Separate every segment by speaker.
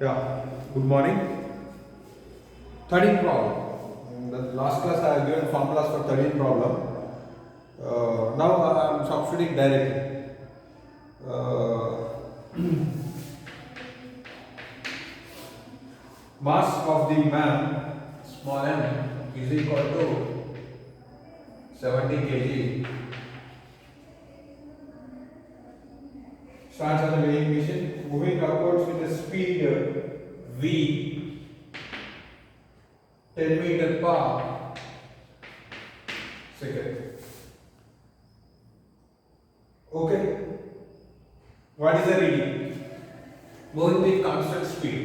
Speaker 1: Yeah, good morning. 13th problem. In the last class I have given formulas for 13th problem. Now I am substituting directly. Mass of the man, small m, is equal to 70 kg. Starts on the weighing machine, moving upwards with a speed v, 10 meter per second. Okay. What is the reading? Moving with constant speed.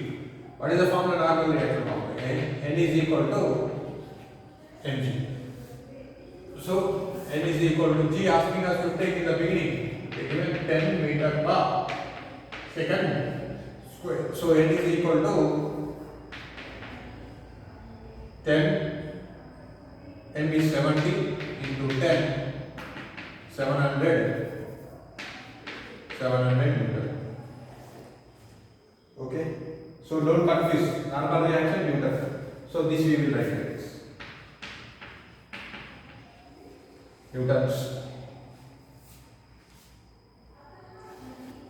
Speaker 1: What is the formula normal reaction formula? N is equal to mg. So n is equal to g, asking us to take in the beginning. They given 10 meter per second square. So n is equal to 10, n is 70 into 10, 700 meter. Okay. So don't confuse normal reaction Newton. So this we will write like this. Newtons.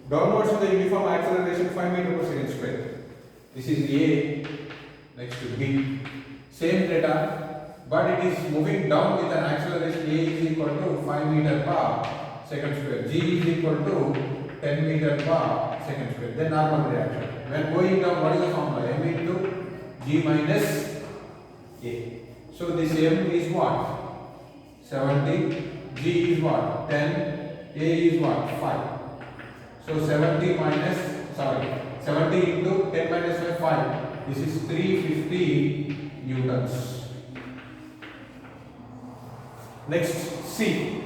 Speaker 1: Downwards with the uniform acceleration 5 meter per second square. This is A, next to B. Same data, but it is moving down with an acceleration A is equal to 5 meter per second square. G is equal to 10 meter per second square. Then normal reaction. When going down, what is the formula? M into G minus A. So this M is what? 70. G is what? 10. A is what? 5. So 70 into 10 minus 5. This is 350 newtons. Next, C.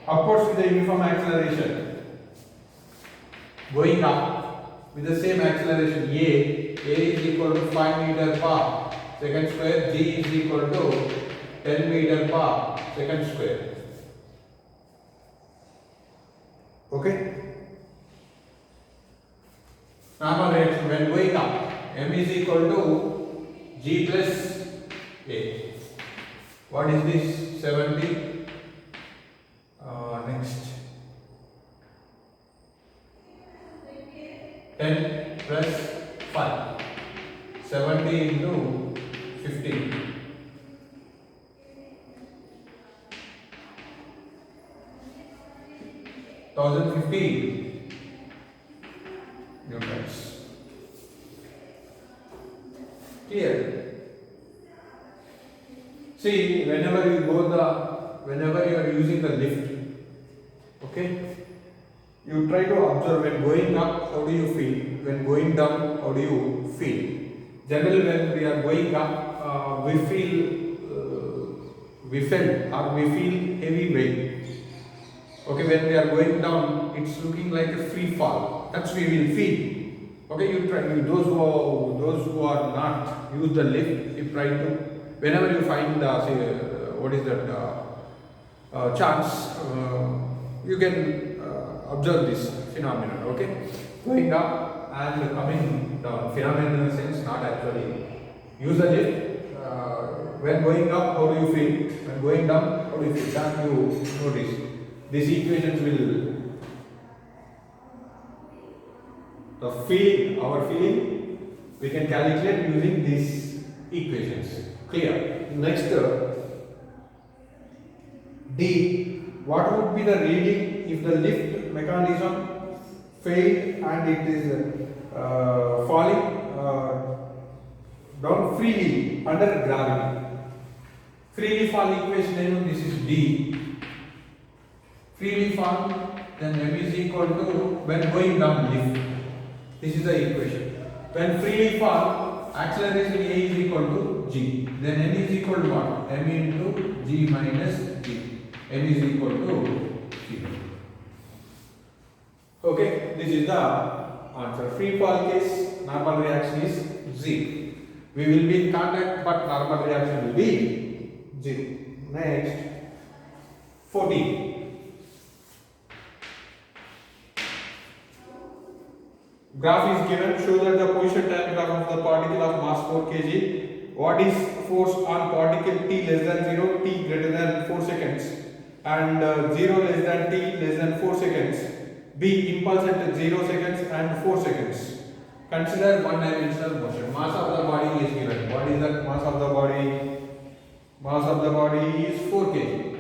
Speaker 1: Upwards with the uniform acceleration. Going up with the same acceleration A is equal to 5 meter per second square. G is equal to 10 meter per second square. Okay. Normal reaction when going up, M is equal to G plus A. What is this? 70. Next. 10 plus 5. 70 into 15. 1050 newtons. Clear? See, whenever you are using the lift, okay, you try to observe when going up, how do you feel? When going down, how do you feel? Generally, when we are going up, we feel heavy weight. Okay, when we are going down, it's looking like a free fall. That's we will feel. Okay, you try. Those who are not use the lift, you try to. Whenever you find what is that chance, you can observe this phenomenon. Okay, going up and coming down. Phenomenon in the sense, not actually. Use the lift. When going up, how do you feel? When going down, how do you feel? That you notice. These equations will our feeling we can calculate using these equations. Clear? Next, D. What would be the reading if the lift mechanism failed and it is falling down freely under gravity? Freely fall equation, this is D. Freely fall, then M is equal to when going down lift. This is the equation. When freely fall, acceleration A is equal to G. Then N is equal to what? M into G minus G. M is equal to G. Okay, this is the answer. Free fall case, normal reaction is 0. We will be in contact, but normal reaction will be 0. Next, 14. Graph is given. Show that the position time graph of the particle of mass 4 kg. What is force on particle t less than 0, t greater than 4 seconds, and 0 less than t less than 4 seconds. B. Impulse at 0 seconds and 4 seconds. Consider one-dimensional motion. Mass of the body is given. What is the mass of the body? Mass of the body is 4 kg.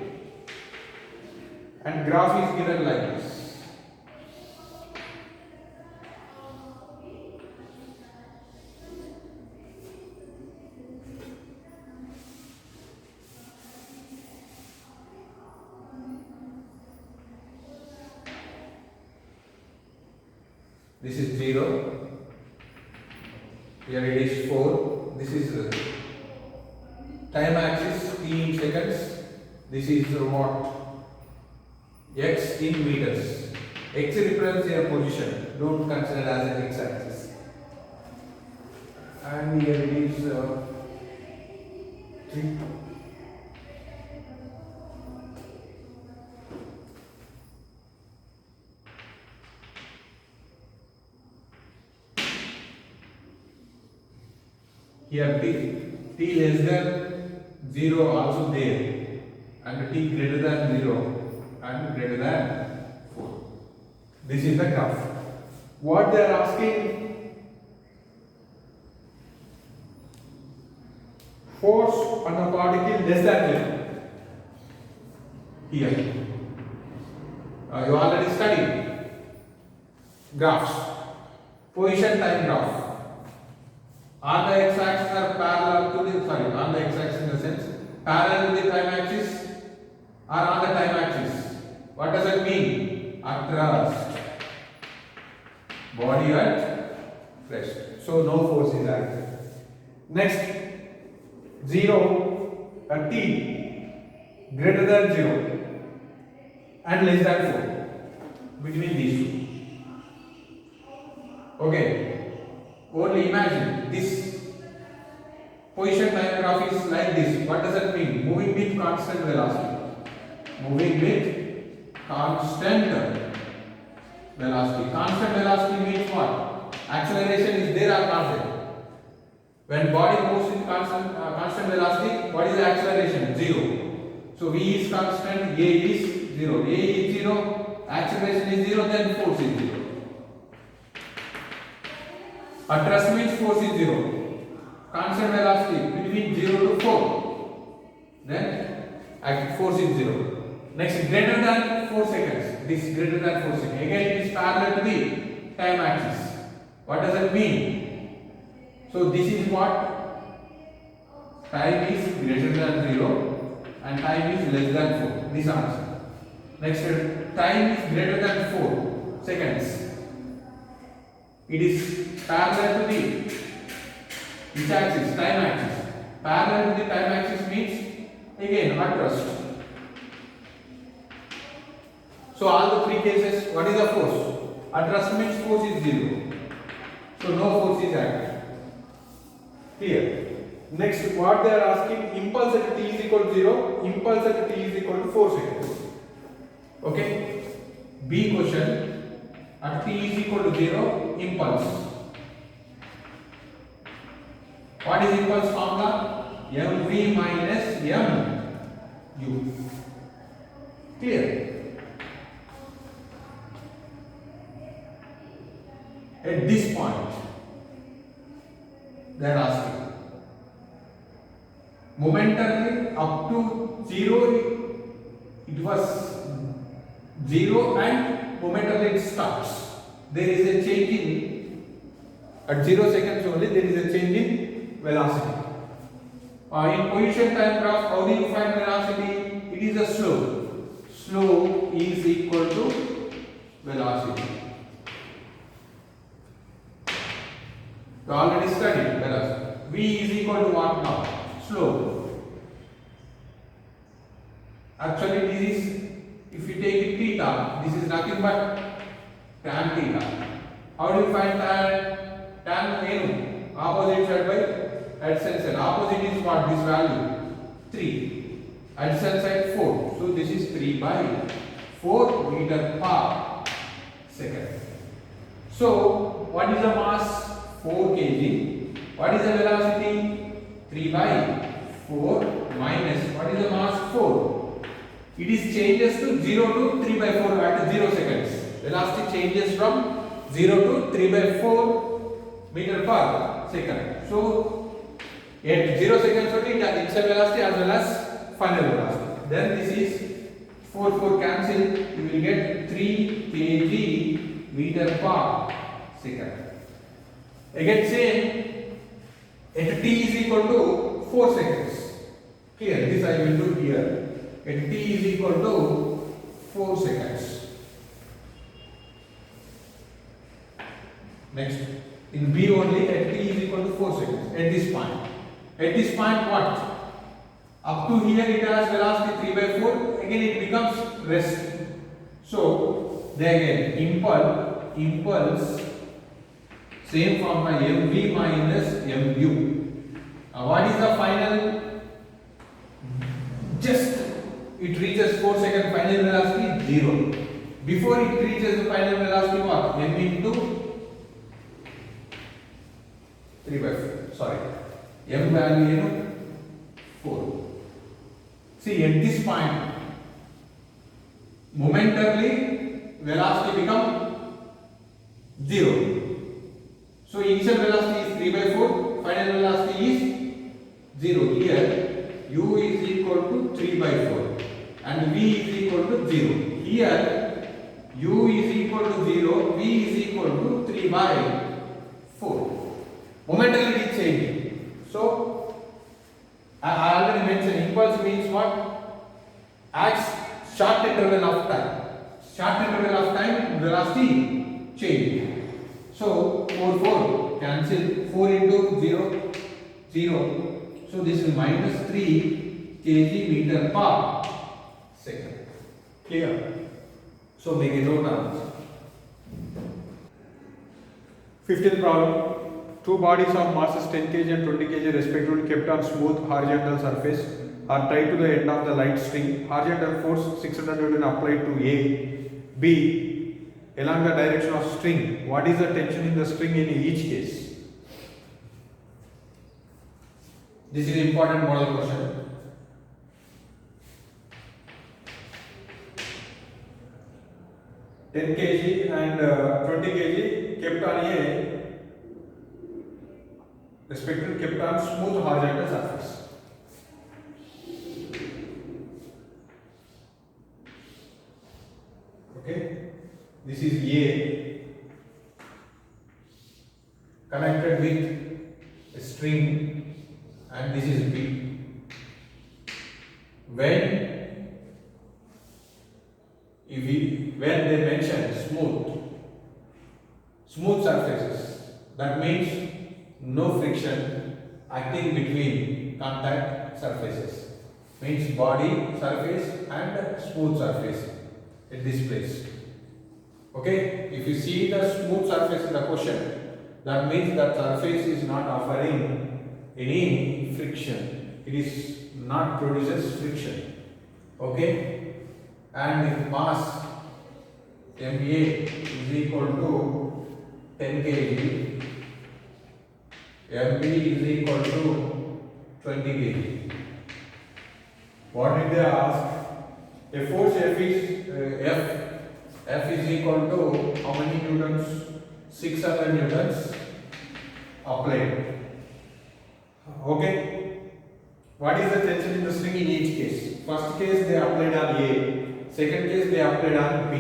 Speaker 1: And graph is given like this. This is 0. Here it is 4. This is time axis t in seconds. This is what? X in meters. X represents your position. Don't consider as an x axis. And here it is 3. Here t less than 0 also there, and t greater than 0 and greater than 4. This is the graph. What they are asking, force on a particle less than 0. Here you already studied graphs, position time graph. On the x-axis are parallel to the, on the x-axis in the sense, parallel to the time axis or on the time axis. What does it mean? At rest. Body at rest. So no force is active. Next, 0 at t greater than 0 and less than 4. Between these two. Okay. Only imagine this position time graph is like this. What does that mean? Moving with constant velocity. Moving with constant velocity. Constant velocity means what? Acceleration is there or not there? When body moves with constant velocity, what is the acceleration? 0. So v is constant, a is 0. A is 0, acceleration is 0, then force is 0. At rest means force is 0. Constant velocity between 0 to 4. Then force is 0. Next, greater than 4 seconds. This greater than 4 seconds. Again, it is parallel to the time axis. What does that mean? So this is what? Time is greater than 0 and time is less than 4. This answer. Next, time is greater than 4 seconds. It is parallel to the which axis? Time axis. Parallel to the time axis means again at rest. So all the three cases, what is the force? At rest means force is 0. So no force is active. Clear. Next, what they are asking, impulse at t is equal to 0, impulse at t is equal to 4 seconds. Okay. B question. At t is equal to 0, impulse. What is impulse formula? mv minus mu. Clear? At this point, they are asking. Momentarily up to 0, it was 0 and momentarily it stops. There is a change in, at 0 seconds only, there is a change in velocity. In position time graph, how do you find velocity? It is a slope. Slope is equal to velocity. You already studied velocity. V is equal to what now? Slope. Actually, this is, if you take it theta, this is nothing but tan theta. How do you find tan? Tan n, opposite side by adjacent side. Opposite is what? This value 3. Adjacent side 4. So this is 3 by 4 meter per second. So what is the mass? 4 kg. What is the velocity? 3 by 4 minus, what is the mass? 4. It is changes to 0 to 3 by 4 at 0 seconds. Velocity changes from 0 to 3 by 4 meter per second. So at 0 seconds only it has initial velocity as well as final velocity. Then this is 4 cancel, you will get 3 kg meter per second. Again same, at t is equal to 4 seconds. Clear? This I will do here. At t is equal to 4 seconds. Next, in B only at t is equal to 4 seconds. At this point. At this point what? Up to here it has velocity 3 by 4. Again it becomes rest. So, then again impulse same formula mv minus mu. What is the final? Just it reaches 4 second final velocity 0. Before it reaches the final velocity what? M into 3 by 4. Sorry. M value 4. See at this point momentarily velocity become 0. So initial velocity is 3 by 4, final velocity is 0. Here u is equal to 3 by 4 and v is equal to 0. Here u is equal to 0, v is equal to 3 by 4. Momentarily it is changing. So I already mentioned impulse means what? Acts short interval of time. Short interval of time velocity change. So 4 cancel, 4 into 0 0. So this is minus 3 kg meter per second. Clear? So make a note on this. 15th problem. Two bodies of masses 10 kg and 20 kg respectively kept on smooth horizontal surface are tied to the end of the light string. Horizontal force 600 Newton applied to A, B along the direction of string. What is the tension in the string in each case? This is important model question. (10 kg and 20 kg kept on A, respectively kept on smooth horizontal surface. Okay, this is A connected with a string and this is B. When they mention smooth surfaces, that means no friction acting between contact surfaces, means body surface and smooth surface at this place. Okay, if you see the smooth surface in the question, that means that surface is not offering any friction, it is not produces friction. Okay, and if mass MA is equal to 10 kg, MB is equal to 20 kg. What did they ask? A force F is equal to how many newtons? 600 newtons applied. Okay. What is the tension in the string in each case? First case they applied on A. Second case they applied on B.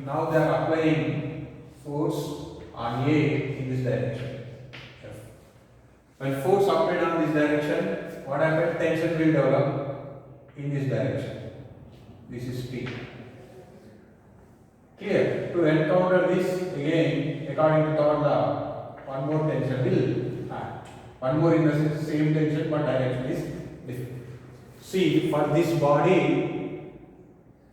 Speaker 1: Now they are applying force on A in this direction. When force applied on this direction, what happens? Tension will develop in this direction. This is P. Clear? To encounter this again, according to third law, one more tension will act. One more in the same tension, but direction is different. See, for this body,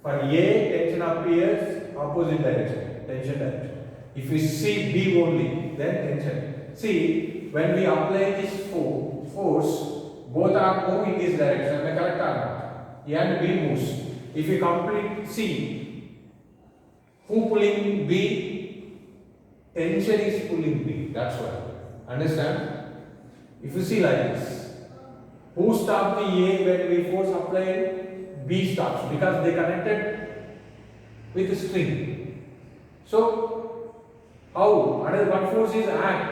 Speaker 1: for A, tension appears opposite direction, tension direction. If we see B only, then tension. See, when we apply this force, both are moving in this direction, am I correct or not? A and B moves. If we complete C, who pulling B? tension is pulling B. That's why. Understand? If you see like this, who stopped the A when we force applied? B stops because they connected with a string. So how? Another one force is act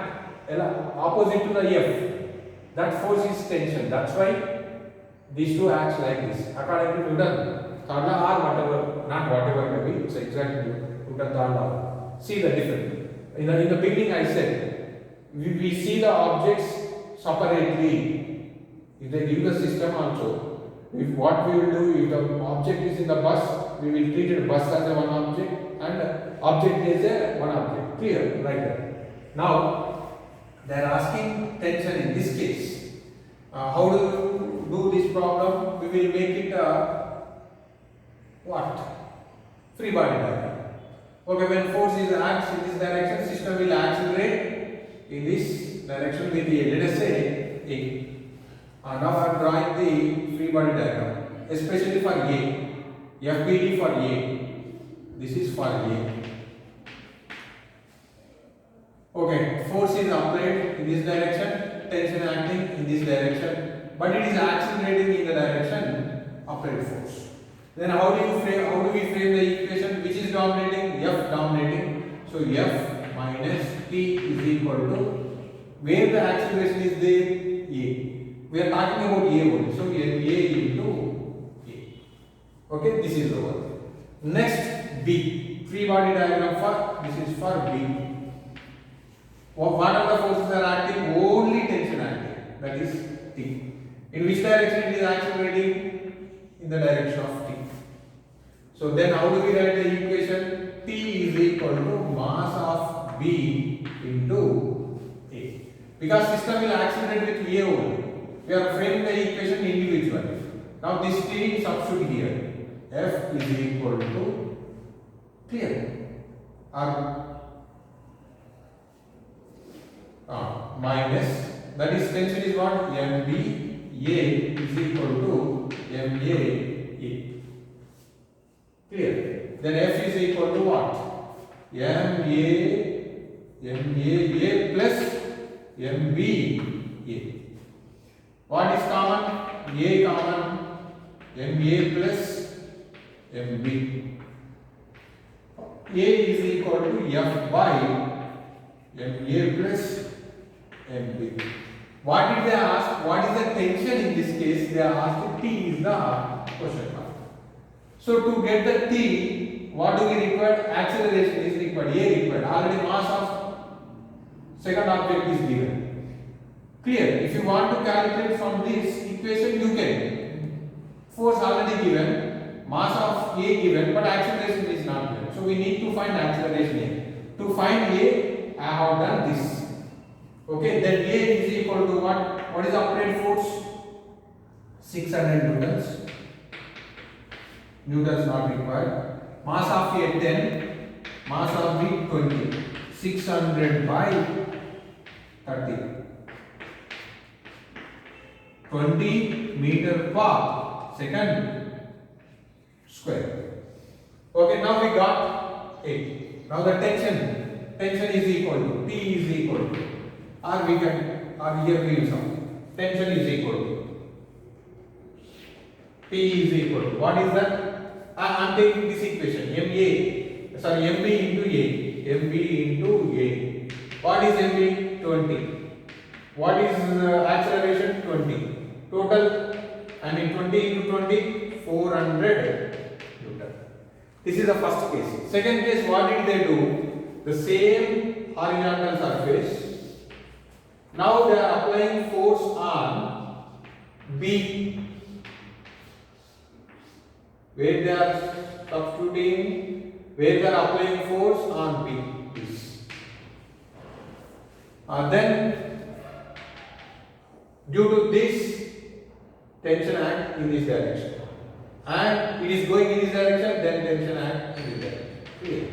Speaker 1: opposite to the F. That force is tension. That's why these two acts like this. According to Newton, third law or whatever, not whatever maybe, it's exactly Newton third law. See the difference. In the beginning I said, we see the objects separately. If they give the system also, if what we will do, if the object is in the bus, we will treat it bus as a one object and object is a one object. Clear? Like that. Now, they are asking tension in this case. How do you do this problem? We will make it what? Free body diagram. Okay, when force is acts in this direction, system will accelerate in this direction with A. Let us say A. Now I am drawing the free body diagram, especially for A. FBD for A. This is for A. Okay, force is applied in this direction, tension acting in this direction, but it is accelerating in the direction applied force. Then how do we frame the equation? Which is dominating? F dominating. So F minus T is equal to, where the acceleration is there? A. We are talking about A only. So A into A. Okay, this is over. Next B. Free body diagram for, this is for B. What are the forces are acting? Only tension acting. That is T. In which direction it is accelerating? In the direction of T. So then how do we write the equation? T is equal to mass of B into A. Because system will accelerate with A only. We are framing the equation individually. Now this T substitute here. F is equal to, clear? Minus, that is tension is what? MB A is equal to MA A. Clear? Then F is equal to what? MA A plus MB A. What is common? A common, MA plus MB. A is equal to F by MA plus MB. What did they ask? What is the tension in this case? They asked T is the question mark. So to get the T, what do we require? Acceleration is required. A required. Already mass of second object is given. Clear? If you want to calculate from this equation, you can. Force already given, mass of A given, but acceleration is not given. So we need to find acceleration A. To find A, I have done this. Okay, then A is equal to what? What is the applied force? 600 newtons. Newtons not required. Mass of A 10, mass of B 20. 600 by 30. 20 meter per second square. Okay, now we got A. Now the tension is equal to, T is equal to, or we can, or here we use some. Tension is equal to, T is equal to, what is that? I am taking this equation, MB into A. MB into A. What is MB? 20. What is acceleration? 20. Total, 20 into 20, 400 Newton. This is the first case. Second case, what did they do? The same horizontal surface. Now they are applying force on B. Where they are substituting, where they are applying force on B. Then, due to this, tension act in this direction. And it is going in this direction, then tension act in this direction. Clear?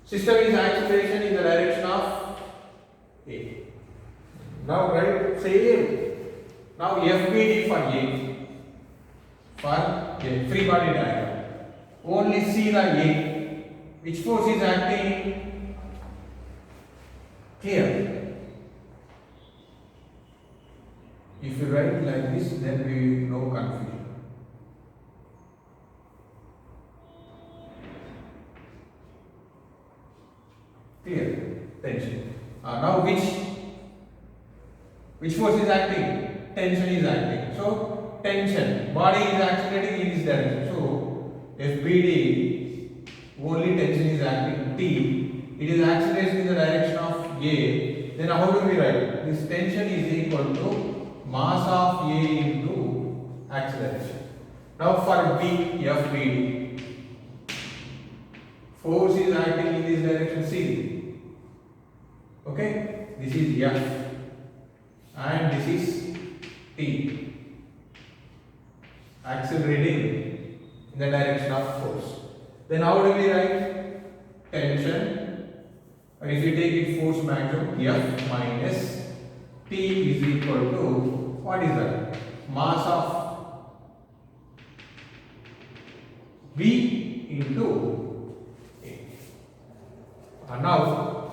Speaker 1: System is acceleration in the direction of A. Now write same. Now FBD for A. For A, free body diagram. Only see the A. Which force is acting? Clear? If you write like this, then we no confusion. Clear? Tension. Now which force is acting? Tension is acting. So tension, body is accelerating in this direction. So FBD, only tension is acting. T, it is accelerating in the direction of A. Then how do we write? This tension is equal to mass of A into acceleration. Now for B, FBD, force is acting in this direction C. Okay, this is F and this is T, accelerating in the direction of force. Then how do we write? Tension, or if you take it force maximum, F minus T is equal to, what is that? Mass of B into A. And now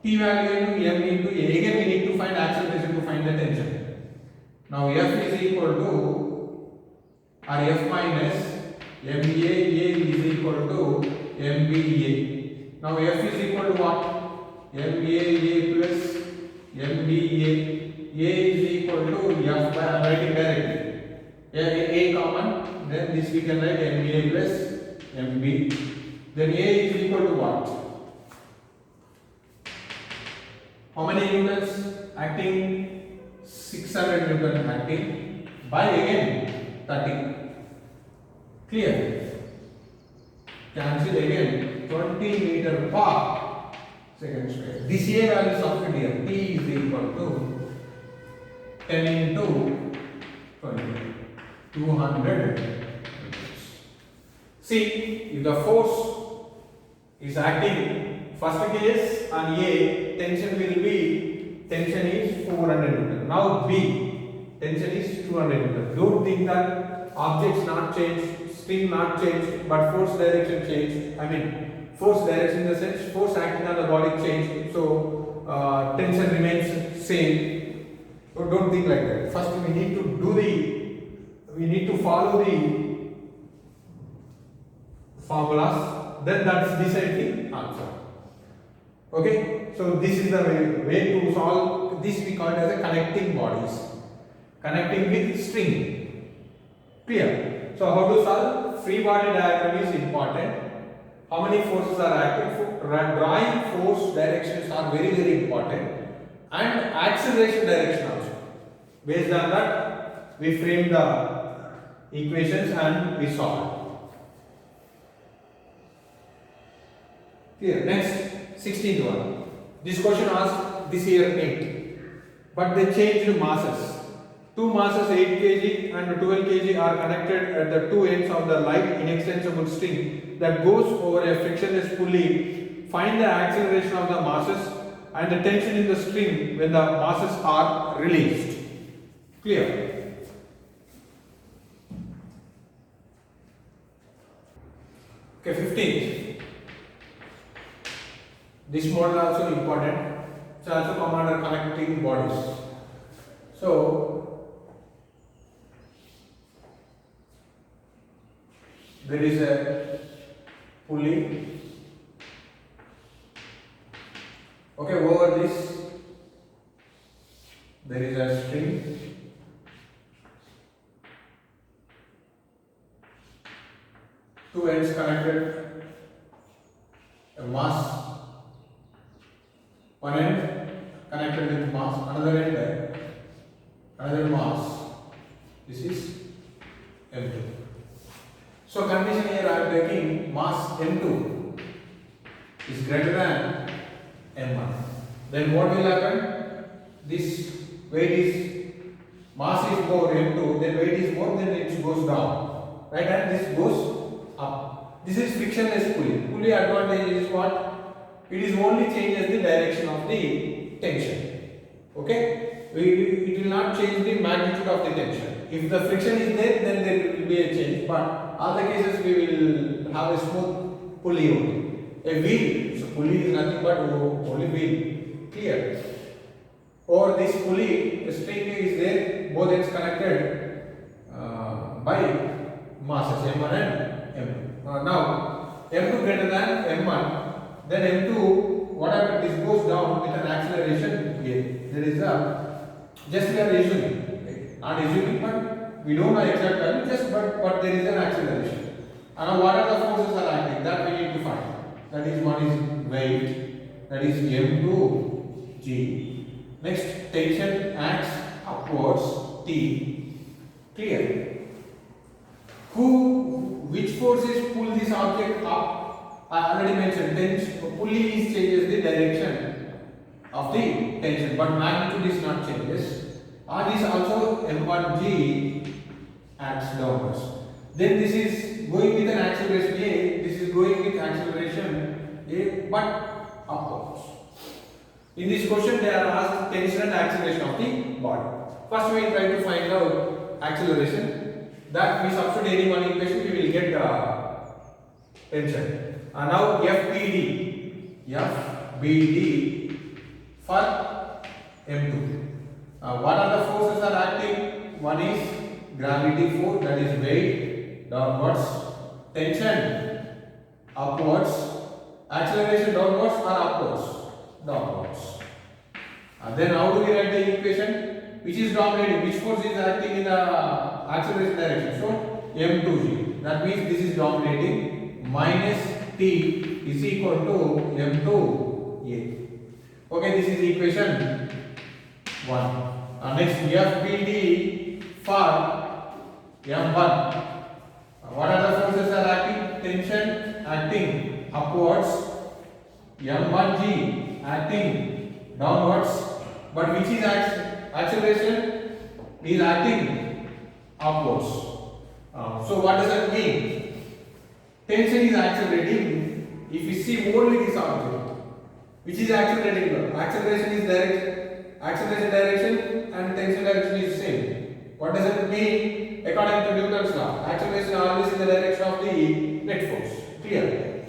Speaker 1: T value into M into A. Again we need to find acceleration to find the tension. Now F is equal to, or F minus MA, A is equal to MBA. Now F is equal to what? MAA plus MBA. A is equal to F by, I am writing directly. A common, then this we can write MA plus MB. Then A is equal to what? How many newtons acting? 600 newton acting by again 30. Clear? Cancel again 20 meter per second square. This A value substitute here. T is equal to 10 into 20. 200 newtons. See, if the force is acting first case on A, tension is 400 newton. Now B, tension is 200 newton. Don't think that objects not change, string not change, but force direction change. I mean, force direction in the sense force acting on the body change. So tension remains same. So don't think like that. First we need to follow the formulas. Then that's decide the answer. Okay, so this is the way to solve this. We call it as a connecting bodies, connecting with string. Clear? So how to solve? Free body diagram is important. How many forces are acting? Drawing force directions are very important, and acceleration direction also. Based on that, we frame the equations and we solve. Clear? Next. 16th one. This question asked this year 8, but they changed masses. Two masses 8 kg and 12 kg are connected at the two ends of the light inextensible string that goes over a frictionless pulley. Find the acceleration of the masses and the tension in the string when the masses are released. Clear? Okay, 15th. This model also important. It's also come under connecting bodies. So there is a pulley. Okay, over this there is a string. Two ends connected. A mass. One end connected with mass, another end, another mass. This is M2. So condition here I am taking mass M2 is greater than M1. Then what will happen? This weight is, mass is more M2, then weight is more, then it goes down. Right, and this goes up. This is frictionless pulley. Pulley advantage is what? It is only changes the direction of the tension. Okay? It will not change the magnitude of the tension. If the friction is there, then there will be a change. But other cases we will have a smooth pulley only. A wheel, so pulley is nothing but only wheel. Clear? Over this pulley, a string is there, both ends connected by masses M1 and M2. Now, M2 greater than M1, then M2, what happens? This goes down with an acceleration A. There is a, just we are assuming, okay? Not assuming, but we don't know exact value, just but there is an acceleration. And now what are the forces are acting? That we need to find. That is, one is weight, that is M2G. Next, tension acts upwards, T. Clear? Which forces pull this object up? I already mentioned, tension, pulley changes the direction of the tension, but magnitude is not changes. And this also M1G acts downwards. Then this is going with an acceleration A, this is going with acceleration A, but upwards. In this question, they are asked tension and acceleration of the body. First, we will try to find out acceleration. That we substitute any one equation, we will get tension. Now FBD for M2. What are the forces are acting? One is gravity force, that is weight downwards, tension upwards, acceleration downwards or upwards? Downwards. Then how do we write the equation? Which is dominating? Which force is acting in the acceleration direction? So M2G. That means this is dominating. Minus T is equal to M2A. Okay, this is equation 1. Next, FBD for M1. What are the forces are acting? Tension acting upwards, M1G acting downwards, but which is acceleration is acting upwards. So what does that mean? Tension is accelerating if you see only this object. Which is accelerating? Acceleration is direct, acceleration direction and tension direction is same. What does it mean? According to Newton's law, acceleration is always in the direction of the net force. Clear?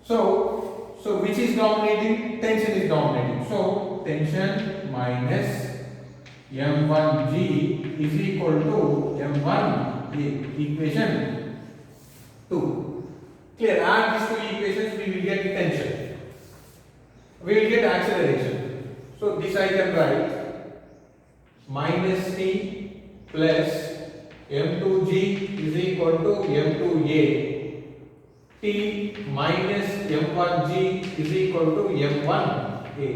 Speaker 1: So which is dominating? Tension is dominating. So tension minus M1G is equal to M1A. Equation 2. Clear? Add these two equations, we will get tension. We will get acceleration. So this I can write minus T plus M2G is equal to M2A. T minus M1G is equal to M1A.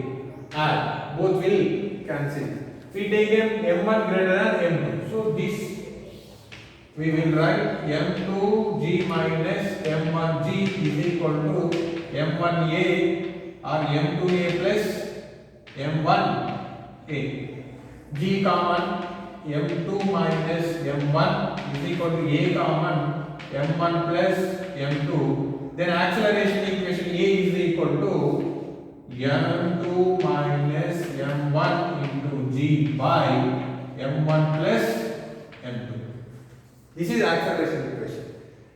Speaker 1: Add. Both will cancel. We take M1 greater than M2. So this we will write M2G minus M1G is equal to M1A or M2A plus M1A. G common, M2 minus M1 is equal to A common, M1 plus M2. Then acceleration equation A is equal to M2 minus M1 into G by M1 plus M2. This is acceleration equation.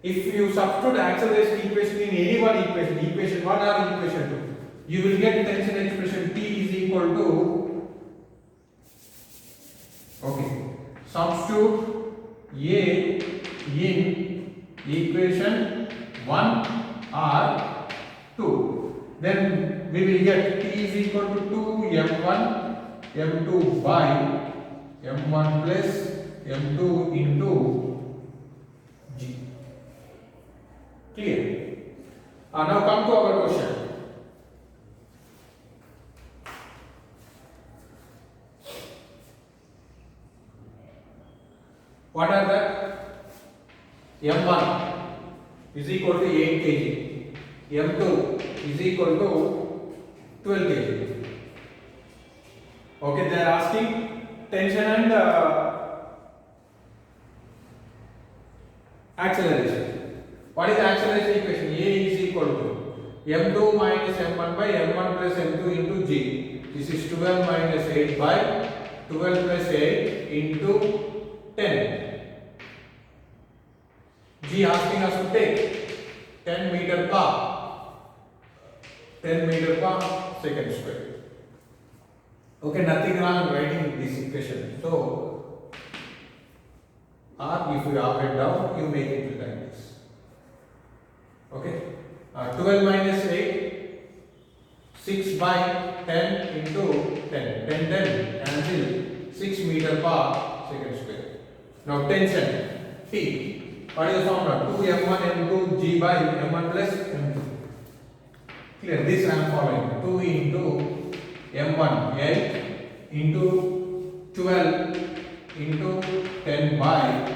Speaker 1: If you substitute acceleration equation in any one equation, equation 1 or equation 2, you will get tension expression T is equal to, okay, substitute A in equation 1 or 2. Then we will get T is equal to 2 M1 by M1 plus M2 into G. Clear? Now come to our question. What are that? M1 is equal to 8 kg. M2 is equal to 12 kg. Okay, they are asking tension and acceleration. What is the acceleration equation? A is equal to M2 minus M1 by M1 plus M2 into G. This is 12 minus 8 by 12 plus 8 into 10. G asking us to take 10 meter per 10 meter per second square. Okay, nothing wrong writing this equation. So, or if you operate down, you make it like this. Okay, 12 minus 8, 6 by 10 into 10. 10, 10 cancel 6 meter per second square. Now tension T. What is the formula? 2m1 m2 g by m1 plus m2. Clear? This I am following. 2 into m1 8 into 12 into 10 by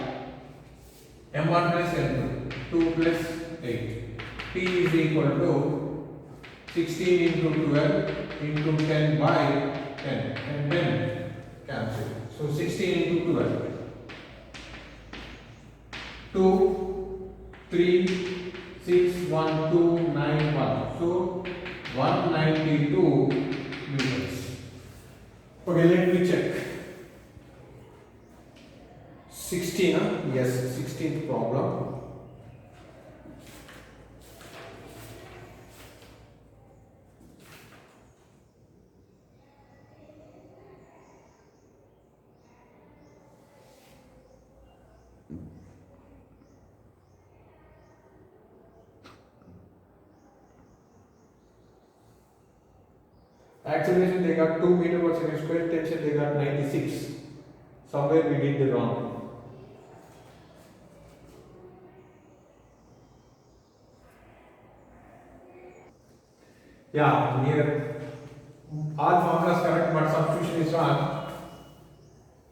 Speaker 1: m1 plus m2. 2 plus 8. T is equal to 16 into 12 into 10 by 10 and 10 cancel. So 16 into 12. 2, 3, 6, 1, 2, 9, 1. So 192 meters. Okay, let me check. 16, huh? Yes, 16th problem. Acceleration they got 2 meter per second square, tension they got 96. Somewhere we did the wrong. Yeah, here all formulas correct but substitution is wrong.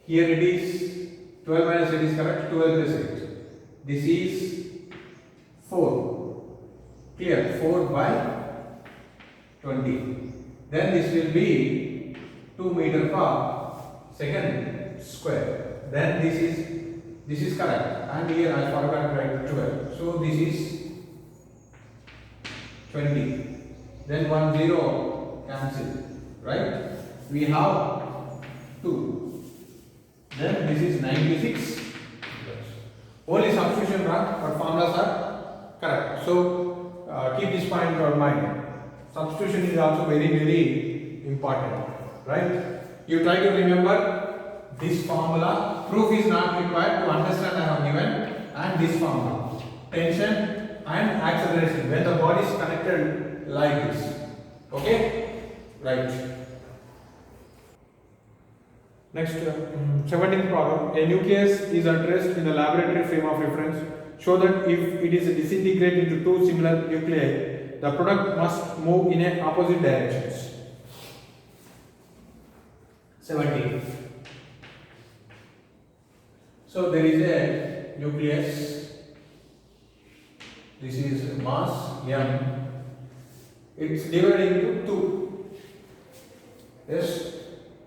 Speaker 1: Here it is 12 minus 8 is correct, 12 plus 8. This is 4. Clear? 4 by 20. Then this will be 2 meter per second square. Then this is correct. And here I forgot to write 12. So this is 20. Then 1 0 cancel. Right? We have 2. Then this is 96. Only substitution wrong, but formulas are correct. So keep this point in your mind. Substitution is also very important, right? You try to remember this formula. Proof is not required. To understand I have given, and this formula, tension and acceleration when the body is connected like this. Okay, right. Next, 17th problem. A nucleus is at rest in a laboratory frame of reference. Show that if it is disintegrated into two similar nuclei, the product must move in a opposite directions. 17. So there is a nucleus. This is mass m. It's divided into two. Yes,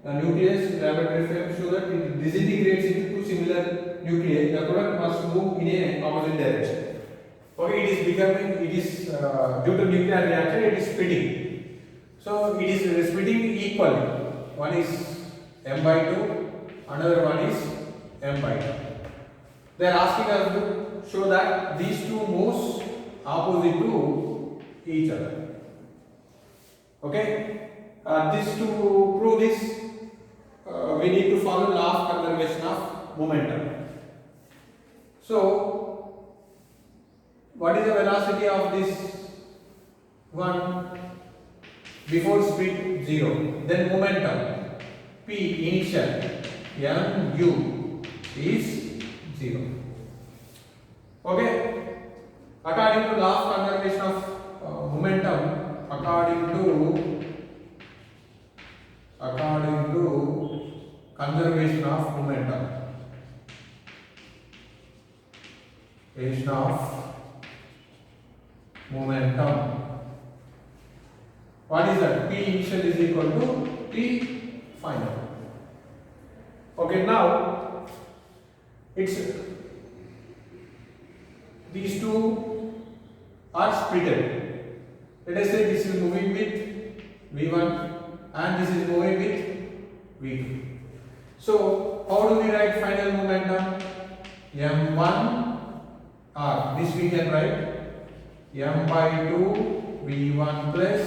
Speaker 1: the nucleus laboratory frame show that it disintegrates into two similar nuclei. The product must move in a opposite direction. Okay, due to nuclear reaction, it is splitting. So it is splitting equally. One is m by 2, another one is m by 2. They are asking us to show that these two moves opposite to each other. Okay, this to prove this, we need to follow law of conservation of momentum. So what is the velocity of this one before speed 0? Then momentum P initial mu is 0. Okay. According to law of conservation of momentum, according to conservation of momentum, what is that? P initial is equal to P final. Okay, now it's these two are splitted. Let us say this is moving with V1 and this is moving with V2. So how do we write final momentum? M1 R. This we can write m by 2 V1 plus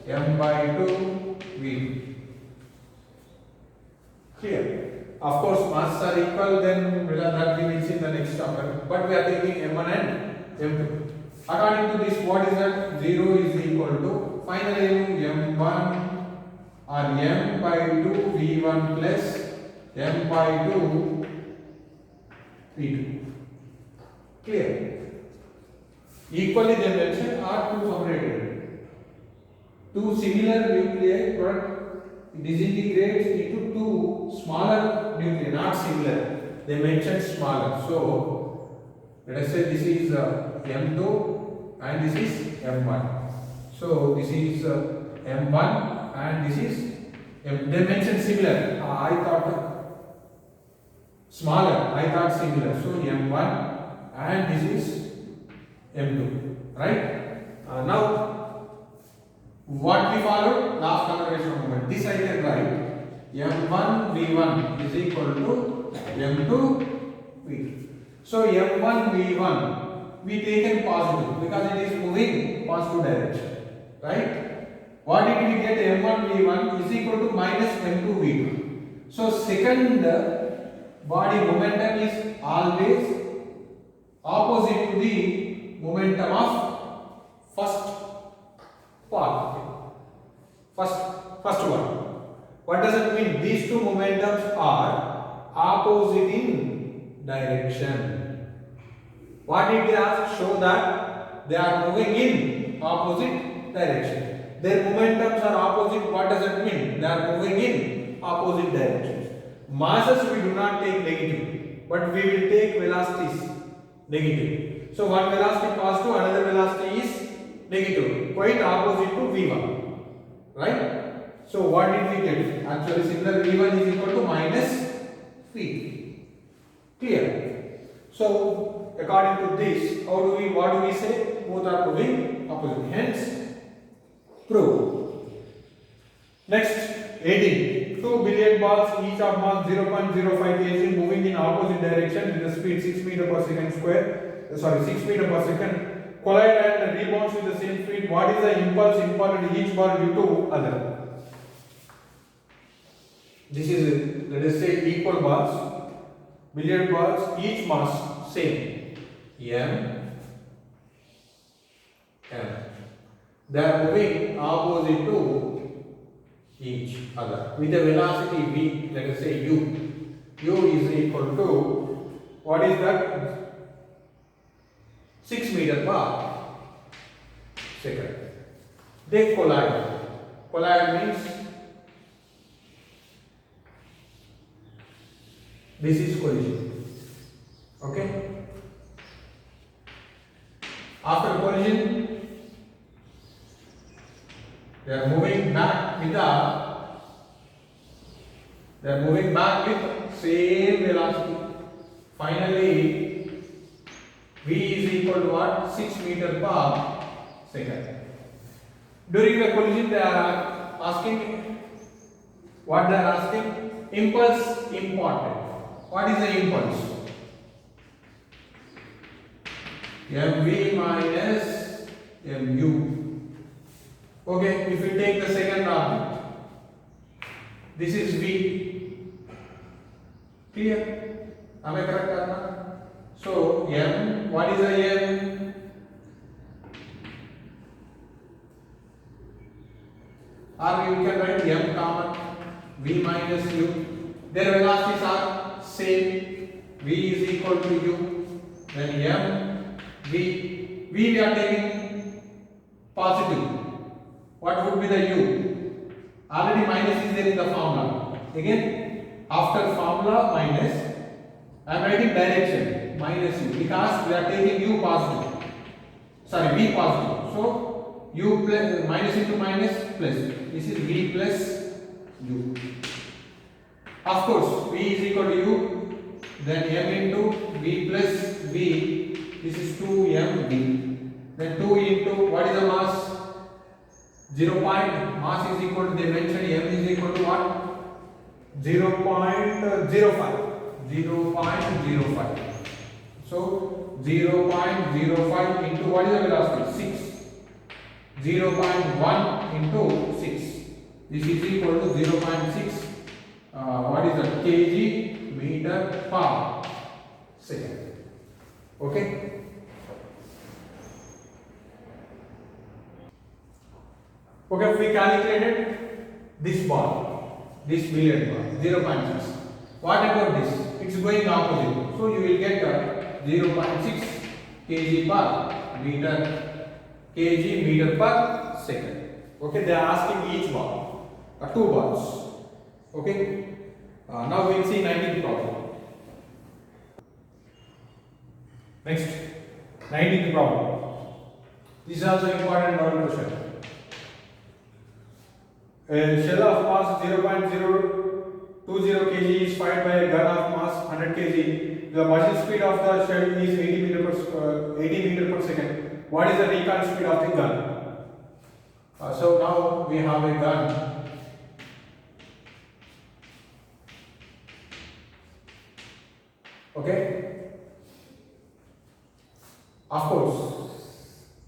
Speaker 1: m by 2 v2. Clear? Of course, masses are equal, then that we will see in the next chapter. But we are taking m1 and m2. According to this, what is that? 0 is equal to finally m1 or m by 2 v1 plus m by 2 v2. Clear? Equally they mentioned are two separated. Two similar nuclei but disintegrates into two smaller nuclei, not similar. They mentioned smaller. So let us say this is m2 and this is m1. So this is m1 and this is they mentioned similar. I thought smaller. I thought similar. So m1 and this is m2. Right? Now what we followed? Last conservation of moment. This I can write m1 v1 is equal to m2 v2. So m1 v1 we taken positive because it is moving positive direction. Right? What did we get? m1 v1 is equal to minus m2 v2. So second body momentum is always opposite to the momentum of first part. First one. What does it mean? These two momentums are opposite in direction. What did they ask? Show that they are moving in opposite direction. Their momentums are opposite. What does it mean? They are moving in opposite directions. Masses we do not take negative, but we will take velocities negative. So one velocity positive, another velocity is negative, quite opposite to v1. Right? So what did we get? Actually similar v1 is equal to minus v2. Clear? So according to this, what do we say? Both are moving opposite. Hence, prove. Next, 18. 2 billiard balls, each of mass 0.05 kg, moving in opposite direction with the speed 6 meter per second square. 6 meter per second. Collide and rebounds with the same speed. What is the impulse imparted each ball due to other? This is, let us say, equal balls, billiard balls, each mass same, m, m. They are moving opposite to each other with a velocity v, let us say u. U is equal to, what is that? 6 meter per second. They collide. Collide means this is collision. Okay? After collision, they are moving back with same velocity. Finally, v is equal to what? 6 meter per second. During the collision, they are asking, what they are asking? Impulse important. What is the impulse? mv minus mu. Okay, if we take the second object, this is v. Clear? Am I correct or not? So m, what is the m? Or you can write m common, v minus u. Their velocities are same. V is equal to u. Then m, v. We are taking positive. What would be the u? Already minus is there in the formula. Again, after formula minus, I am writing direction minus u because we are taking u positive. Sorry, v positive. So u plus minus into minus plus. This is v plus u. Of course, v is equal to u. Then m into v plus v. This is 2mv. Then 2 into what is the mass? 0. Mass is equal to, they mentioned m is equal to what? 0.05. 0.05. So 0.05 into what is the velocity? 6. 0.1 into 6. This is equal to 0.6. What is that? Kg meter per second. Okay. Okay, if we calculated this ball, this billiard ball, 0.6. What about this? It's going opposite. So you will get 0.6 kg per meter per second. Okay, they are asking each ball, two balls. Okay, now we will see 19th problem. Next, 19th problem. This is also important model question. A shell of mass 0.020 kg is fired by a gun of mass 100 kg. The muzzle speed of the shell is 80 meter per second. What is the recoil speed of the gun? So now we have a gun. Okay. Of course,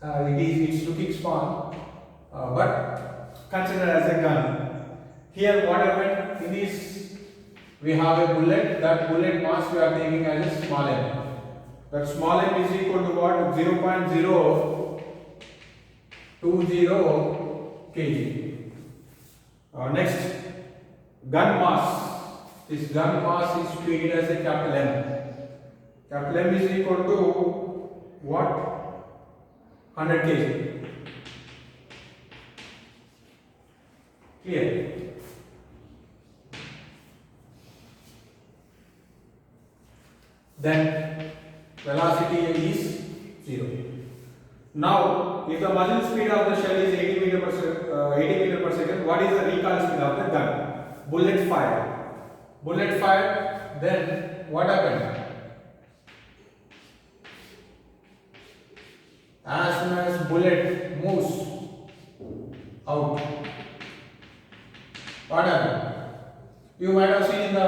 Speaker 1: it's looking small, but considered as a gun. Here, what happened? In this, we have a bullet. That bullet mass we are taking as a small m. That small m is equal to what? 0.020 kg. Next, gun mass. This gun mass is treated as a capital M. Capital M is equal to what? 100 kg. Clear? Then velocity is 0. Now, if the muzzle speed of the shell is 80 meter per second, what is the recoil speed of the gun? Bullet fired. Bullet fired, then what happened? As soon as bullet moves out, what happened? You might have seen in the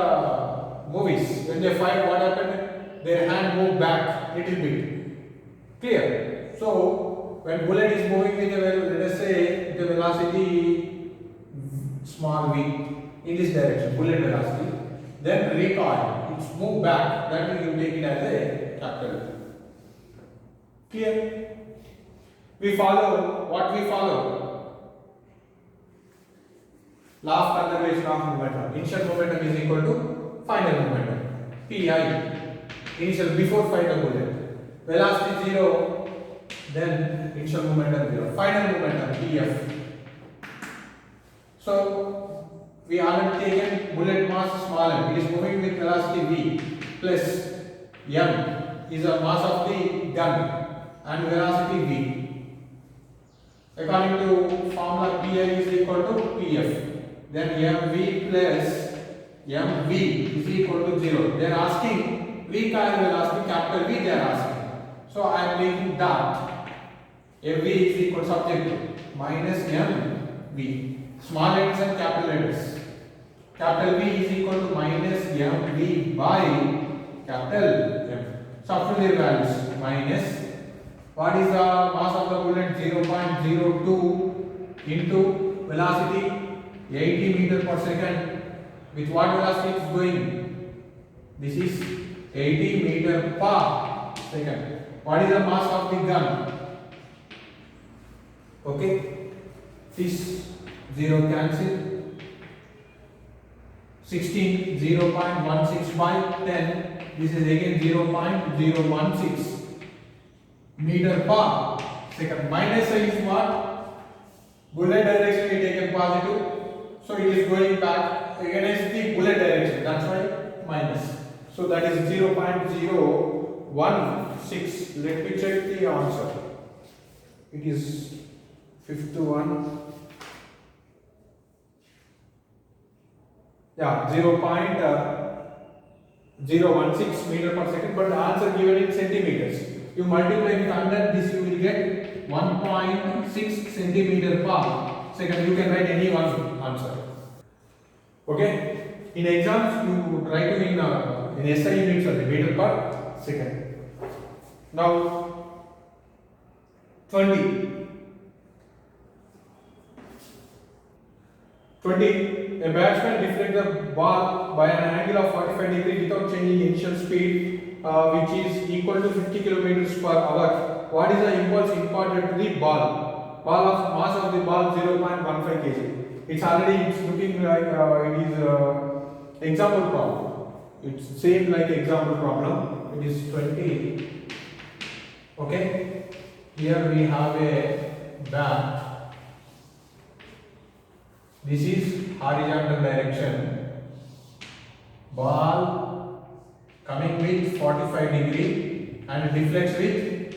Speaker 1: movies, when they fire, what happened? Their hand moved back little bit. Clear? So, when bullet is moving with let us say the velocity small v in this direction, bullet velocity, then recoil, it's moved back, that will you take it as a capital. Clear? We follow what we follow? Law of conservation of momentum. Initial momentum is equal to final momentum. Pi. Initial before firing the bullet. Velocity 0, then initial momentum 0. Final momentum Pf. So we already taken bullet mass small m. It is moving with velocity v plus m is the mass of the gun and velocity v. According to formula, Pi is equal to Pf. Then mv plus mv is equal to 0. They are asking recoil velocity, capital V they are asking. So I am making that mv is equal to subject minus mv. Small letters and capital letters. Capital V is equal to minus mv by capital M. Substitute their values. Minus, what is the mass of the bullet? 0.02 into velocity 80 meter per second. With what velocity it is going? This is 80 meter per second. What is the mass of the gun? Okay, this 0 cancel. 16, 0.16 by 10. This is again 0.016 meter per second. Minus sign is what? Bullet direction is taken positive, so it is going back against the bullet direction. That's why minus. So that is 0.016. Let me check the answer. It is fifth one. Yeah, 0.016 meter per second, but the answer given in centimeters. You multiply with 100, this you will get 1.6 centimeter per second. You can write any one answer. Okay. In exams, you try to in SI units or meter per second. Now 20. 20. A batsman deflects the ball by an angle of 45 degrees without changing initial speed, which is equal to 50 kilometers per hour. What is the impulse imparted to the ball? Ball of mass of the ball 0.15 kg. It's looking like it is example problem. It's same like example problem. It is 20. Okay. Here we have a bat. This is horizontal direction. Ball coming with 45 degree and deflects with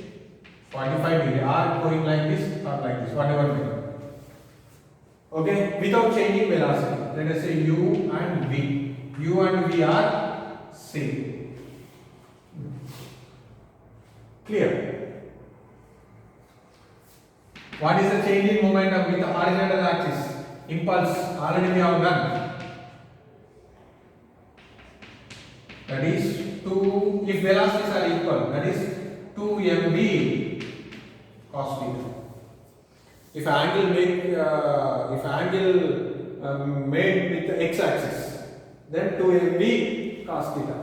Speaker 1: 45 degree, or going like this or like this, whatever way. Okay, without changing velocity. Let us say u and v. U and v are same. Clear? What is the change in momentum with the horizontal axis? Impulse already we have done. That is 2, if velocities are equal, that is 2 mv cos theta. If angle made with the x-axis, then 2 mv cos theta.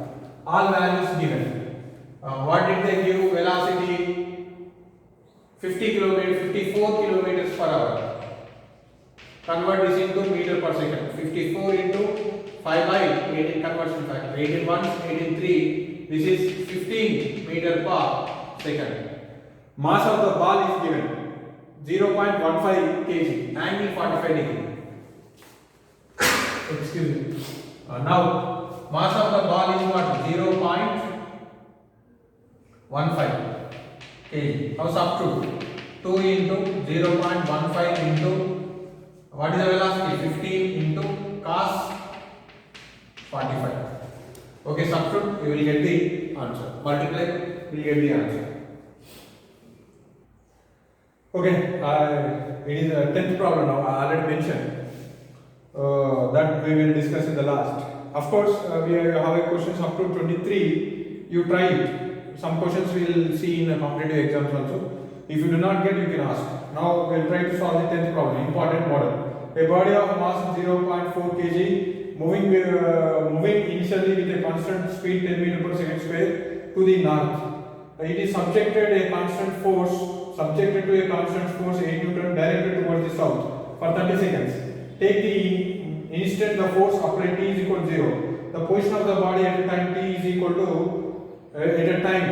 Speaker 1: All values given. What did they give? Velocity 54 kilometers per hour. Convert this into meter per second. 54 into 5 by 18 conversion factor. 18 once, 18 3. This is 15 meter per second. Mass of the ball is given 0.15 kg. Angle 45 degree. Excuse me. Now mass of the ball is what? 0.15 kg. How substitute? 2 into 0.15 into what is the velocity? 15 into cos 45. Okay, substitute, you will get the answer. Multiply, you will get the answer. Okay, it is a 10th problem now. I already mentioned that we will discuss in the last. Of course, we have a questions up to 23. You try it. Some questions we will see in the competitive exams also. If you do not get, you can ask. Now we will try to solve the 10th problem. Important model. A body of mass 0.4 kg moving initially with a constant speed 10 meter per second square to the north. It is subjected to a constant force 8 Newton directed towards the south for 30 seconds. Take the instant the force applied t is equal to 0. The position of the body at a time t is equal to at a time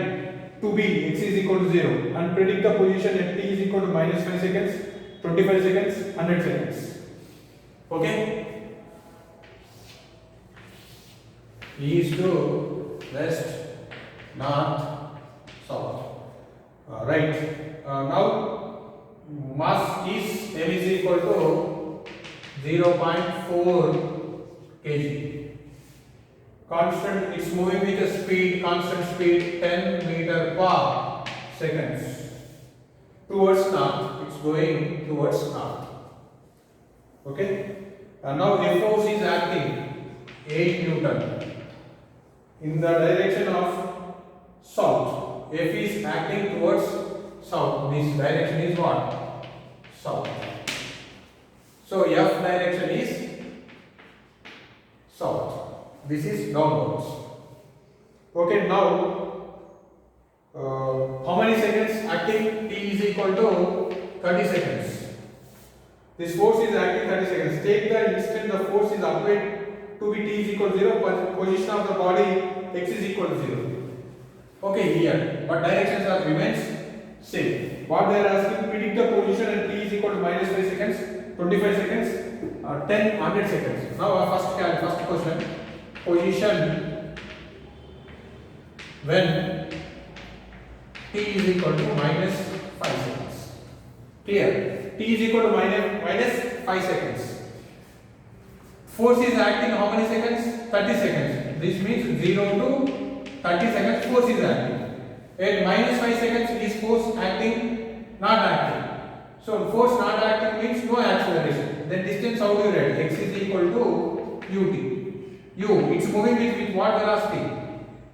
Speaker 1: to be x is equal to 0 and predict the position at t is equal to minus 5 seconds, 25 seconds, 100 seconds. Okay? East to west, north, south. Right. Now mass is m is equal to 0.4 kg. Constant, it's moving with a speed, constant speed 10 meter per seconds. Towards north, it's going towards north. Okay? Now a force is acting 8 Newton in the direction of south. F is acting towards south. This direction is what? South. So F direction is south. This is downwards. Okay, now how many seconds acting? T is equal to 30 seconds. This force is acting 30 seconds. Take the instant the force is applied to be t is equal to 0, position of the body x is equal to 0. Okay, here, but directions are remains same. What they are asking, predict the position at t is equal to minus 5 seconds, 25 seconds, 10, 100 seconds. Now our first question, position when t is equal to minus 5 seconds. Clear? T is equal to minus 5 seconds. Force is acting how many seconds? 30 seconds. This means 0 to 30 seconds force is acting. At minus 5 seconds is force acting, not acting. So force not acting means no acceleration. Then distance how do you write? X is equal to ut. U, it's moving with what velocity?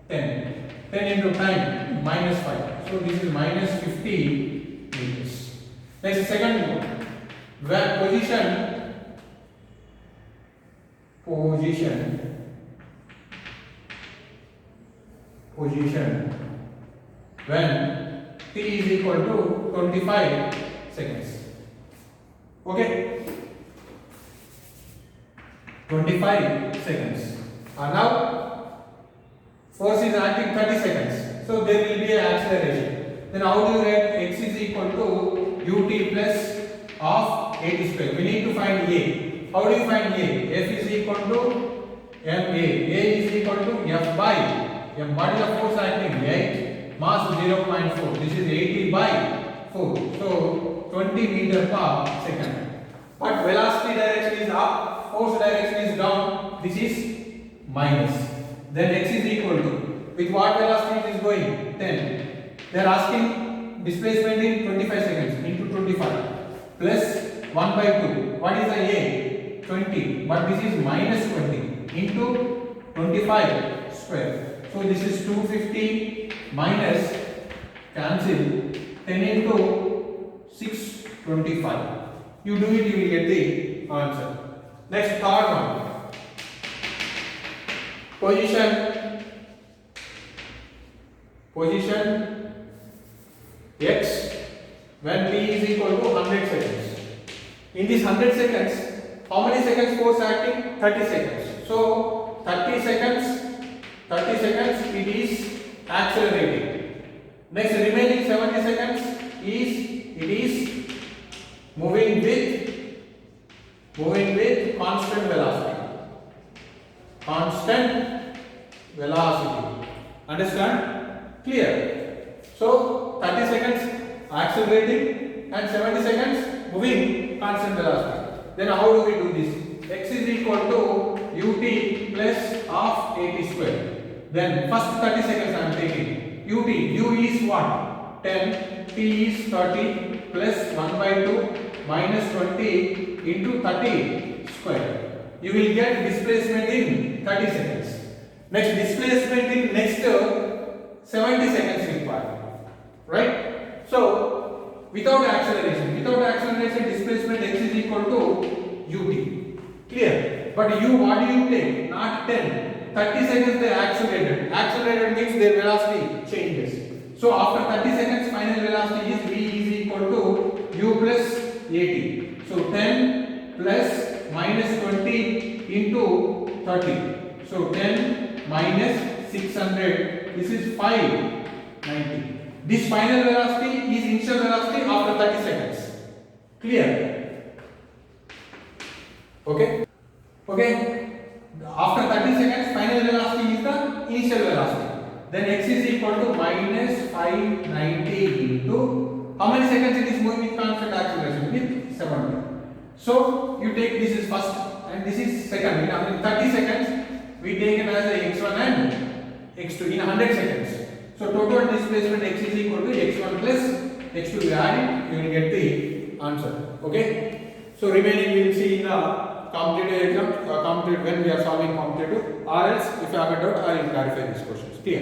Speaker 1: 10. 10 into time, minus 5. So this is minus 50 meters. Next, second one. Where position position when t is equal to 25 seconds. Okay, 25 seconds. And now force is acting 30 seconds, so there will be an acceleration. Then how do you write x is equal to ut plus of at square? We need to find a. How do you find a? F is equal to ma. A is equal to f by m. What is the force acting? 8, mass 0.4. This is 80 by 4. So 20 meter per second. But velocity direction is up, force direction is down. This is minus. Then x is equal to, with what velocity it is going? 10. They are asking displacement in 25 seconds into 25 plus 1 by 2. What is the a? 20. But this is minus 20 into 25 square. So this is 250 minus cancel 10 into 625. You do it, you will get the answer. Next, third one. Position x when t is equal to 100 seconds. In this 100 seconds, how many seconds force acting? 30 seconds. So 30 seconds it is accelerating. Next, remaining 70 seconds it is moving with constant velocity. Understand? Clear? So 30 seconds accelerating and 70 seconds moving constant velocity. Then how do we do this? X is equal to ut plus half at square. Then first 30 seconds I am taking. U is what? 10, t is 30 plus 1 by 2 minus 20 into 30 square. You will get displacement in 30 seconds. Next, displacement in next 70 seconds required. Right? So, without acceleration, displacement x is equal to ut. Clear? But what do you take? Not 10. 30 seconds they accelerated. Accelerated means their velocity changes. So after 30 seconds, final velocity is v is equal to u plus at. So 10 plus minus 20 into 30. So 10 minus 600. This is 590. This final velocity is initial velocity after 30 seconds. Clear? Okay? Okay? After 30 seconds, final velocity is the initial velocity. Then x is equal to minus 590 into how many seconds it is moving with constant acceleration? With 70. So you take this is first and this is second. In 30 seconds, we take it as a x1 and x2 in 100 seconds. So total displacement x is equal to x1 plus x2. We add it, you will get the answer. Okay? So remaining we will see in the competitive exam, when we are solving competitive, or else if you have a doubt, I will clarify these questions. Clear?